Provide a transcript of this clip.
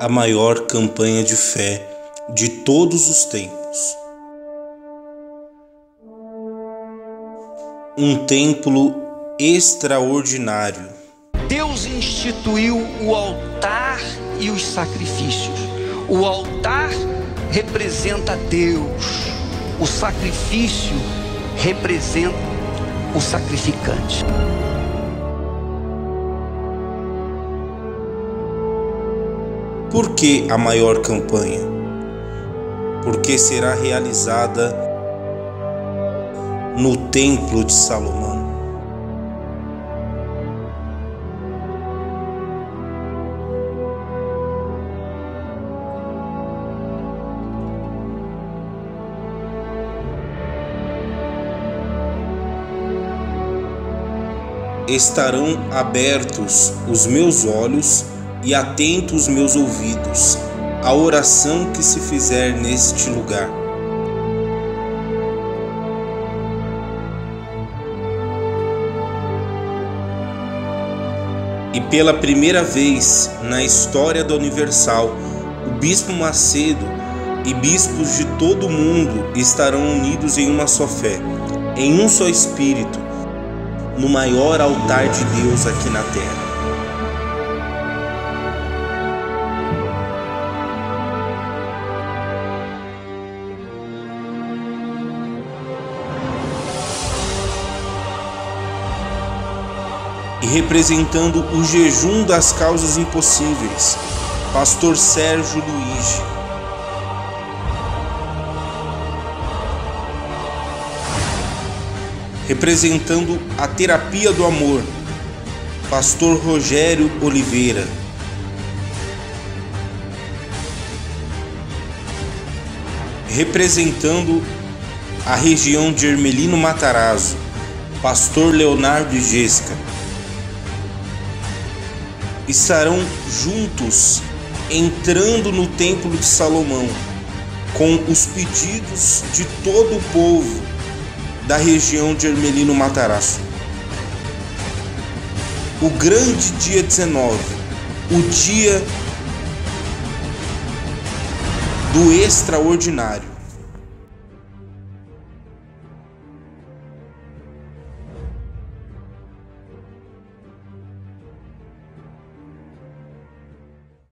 a maior campanha de fé de todos os tempos. Um templo extraordinário. Deus instituiu o altar e os sacrifícios. O altar representa Deus, o sacrifício representa o sacrificante. Por que a maior campanha? Porque será realizada no Templo de Salomão. Estarão abertos os meus olhos e atentos os meus ouvidos à oração que se fizer neste lugar. E pela primeira vez na história da Universal, o Bispo Macedo e bispos de todo o mundo estarão unidos em uma só fé, em um só Espírito, no maior altar de Deus aqui na terra. E representando o jejum das causas impossíveis, Pastor Sérgio Luigi. Representando a terapia do amor, Pastor Rogério Oliveira. Representando a região de Ermelino Matarazzo, Pastor Leonardo Igesca. Estarão juntos entrando no Templo de Salomão com os pedidos de todo o povo da região de Ermelino Matarazzo. O grande dia 19, o dia do extraordinário.